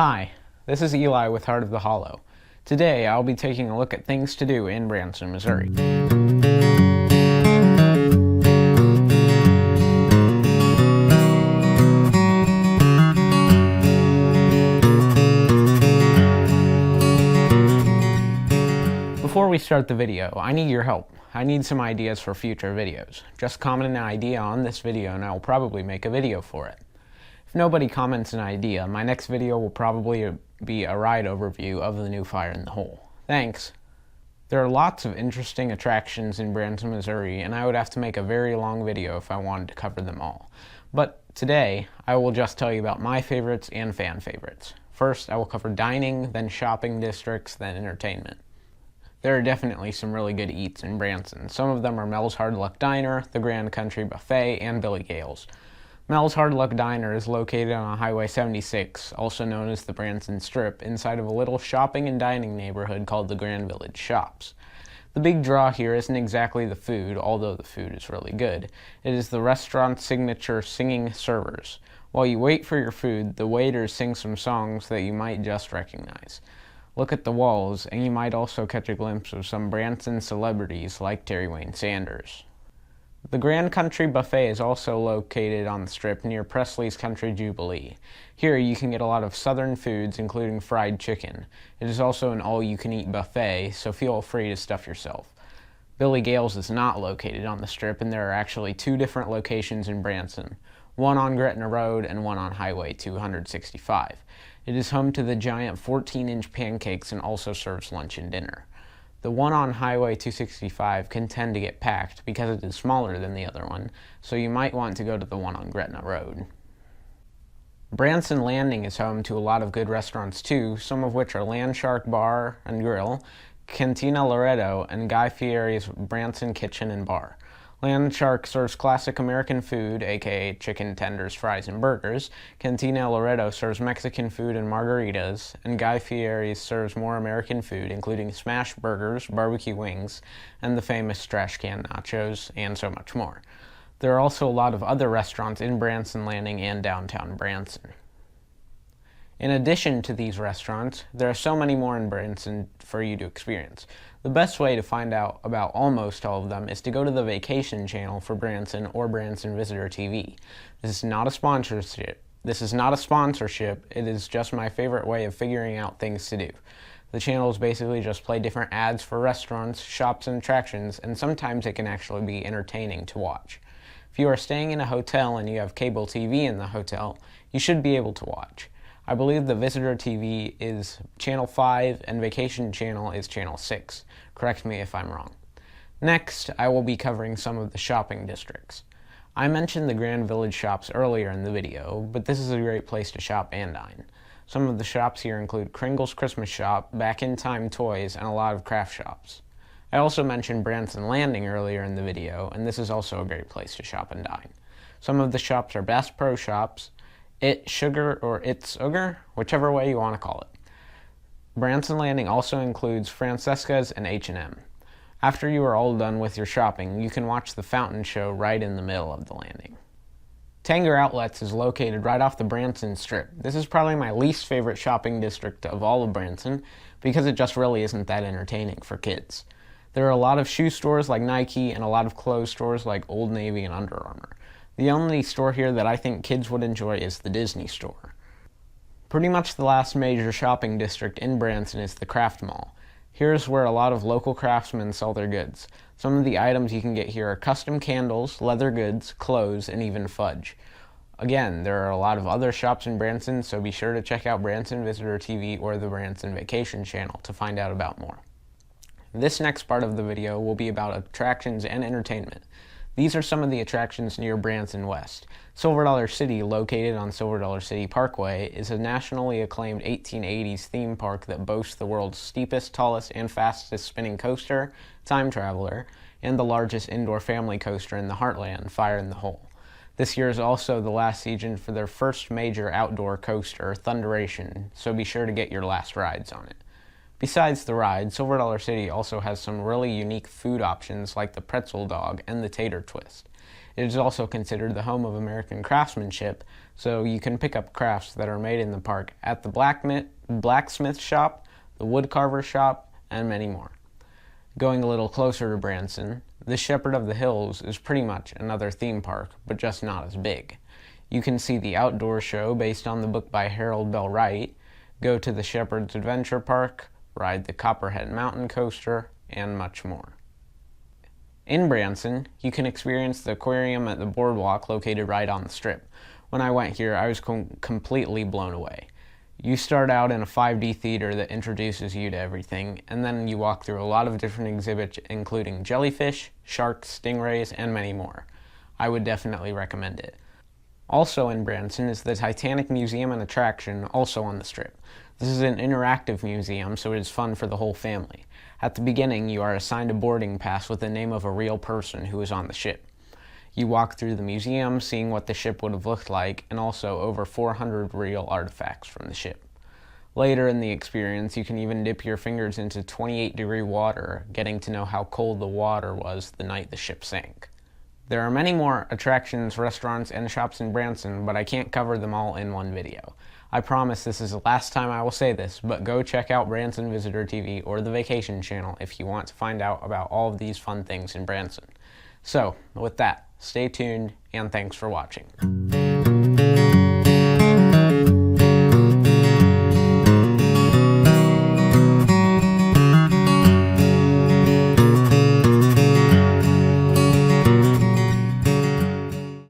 Hi, this is Eli with Heart of the Hollow. Today I'll be taking a look at things to do in Branson, Missouri. Before we start the video, I need your help. I need some ideas for future videos. Just comment an idea on this video and I will probably make a video for it. If nobody comments an idea, my next video will probably be a ride overview of the new Fire in the Hole. Thanks! There are lots of interesting attractions in Branson, Missouri, and I would have to make a very long video if I wanted to cover them all. But today, I will just tell you about my favorites and fan favorites. First, I will cover dining, then shopping districts, then entertainment. There are definitely some really good eats in Branson. Some of them are Mel's Hard Luck Diner, the Grand Country Buffet, and Billy Gale's. Mel's Hard Luck Diner is located on Highway 76, also known as the Branson Strip, inside of a little shopping and dining neighborhood called the Grand Village Shops. The big draw here isn't exactly the food, although the food is really good. It is the restaurant's signature singing servers. While you wait for your food, the waiters sing some songs that you might just recognize. Look at the walls, and you might also catch a glimpse of some Branson celebrities like Terry Wayne Sanders. The Grand Country Buffet is also located on the Strip near Presley's Country Jubilee. Here you can get a lot of southern foods, including fried chicken. It is also an all-you-can-eat buffet, so feel free to stuff yourself. Billy Gale's is not located on the Strip, and there are actually two different locations in Branson, one on Gretna Road and one on Highway 265. It is home to the giant 14-inch pancakes and also serves lunch and dinner. The one on Highway 265 can tend to get packed because it is smaller than the other one, so you might want to go to the one on Gretna Road. Branson Landing is home to a lot of good restaurants too, some of which are Landshark Bar and Grill, Cantina Loretto, and Guy Fieri's Branson Kitchen and Bar. Landshark serves classic American food, aka chicken tenders, fries, and burgers. Cantina Loretto serves Mexican food and margaritas, and Guy Fieri's serves more American food, including smash burgers, barbecue wings, and the famous trash can nachos, and so much more. There are also a lot of other restaurants in Branson Landing and downtown Branson. In addition to these restaurants, there are so many more in Branson for you to experience. The best way to find out about almost all of them is to go to the vacation channel for Branson or Branson Visitor TV. This is not a sponsorship. It is just my favorite way of figuring out things to do. The channels basically just play different ads for restaurants, shops, and attractions, and sometimes it can actually be entertaining to watch. If you are staying in a hotel and you have cable TV in the hotel, you should be able to watch. I believe the Visitor TV is Channel 5 and Vacation Channel is Channel 6. Correct me if I'm wrong. Next, I will be covering some of the shopping districts. I mentioned the Grand Village Shops earlier in the video, but this is a great place to shop and dine. Some of the shops here include Kringle's Christmas Shop, Back in Time Toys, and a lot of craft shops. I also mentioned Branson Landing earlier in the video, and this is also a great place to shop and dine. Some of the shops are Bass Pro Shops, It's Sugar, whichever way you want to call it. Branson Landing also includes Francesca's and H&M. After you are all done with your shopping, you can watch the fountain show right in the middle of the landing. Tanger Outlets is located right off the Branson Strip. This is probably my least favorite shopping district of all of Branson because it just really isn't that entertaining for kids. There are a lot of shoe stores like Nike and a lot of clothes stores like Old Navy and Under Armour. The only store here that I think kids would enjoy is the Disney store. Pretty much the last major shopping district in Branson is the Craft Mall. Here's where a lot of local craftsmen sell their goods. Some of the items you can get here are custom candles, leather goods, clothes, and even fudge. Again, there are a lot of other shops in Branson, so be sure to check out Branson Visitor TV or the Branson Vacation Channel to find out about more. This next part of the video will be about attractions and entertainment. These are some of the attractions near Branson West. Silver Dollar City, located on Silver Dollar City Parkway, is a nationally acclaimed 1880s theme park that boasts the world's steepest, tallest, and fastest spinning coaster, Time Traveler, and the largest indoor family coaster in the Heartland, Fire in the Hole. This year is also the last season for their first major outdoor coaster, Thunderation, so be sure to get your last rides on it. Besides the ride, Silver Dollar City also has some really unique food options like the pretzel dog and the tater twist. It is also considered the home of American craftsmanship, so you can pick up crafts that are made in the park at the blacksmith shop, the woodcarver shop, and many more. Going a little closer to Branson, the Shepherd of the Hills is pretty much another theme park, but just not as big. You can see the outdoor show based on the book by Harold Bell Wright, go to the Shepherd's Adventure Park, ride the Copperhead Mountain Coaster, and much more. In Branson, you can experience the aquarium at the boardwalk located right on the strip. When I went here, I was completely blown away. You start out in a 5D theater that introduces you to everything, and then you walk through a lot of different exhibits including jellyfish, sharks, stingrays, and many more. I would definitely recommend it. Also in Branson is the Titanic Museum and Attraction, also on the strip. This is an interactive museum, so it is fun for the whole family. At the beginning, you are assigned a boarding pass with the name of a real person who is on the ship. You walk through the museum, seeing what the ship would have looked like, and also over 400 real artifacts from the ship. Later in the experience, you can even dip your fingers into 28-degree water, getting to know how cold the water was the night the ship sank. There are many more attractions, restaurants, and shops in Branson, but I can't cover them all in one video. I promise this is the last time I will say this, but go check out Branson Visitor TV or the Vacation Channel if you want to find out about all of these fun things in Branson. So, with that, stay tuned, and thanks for watching.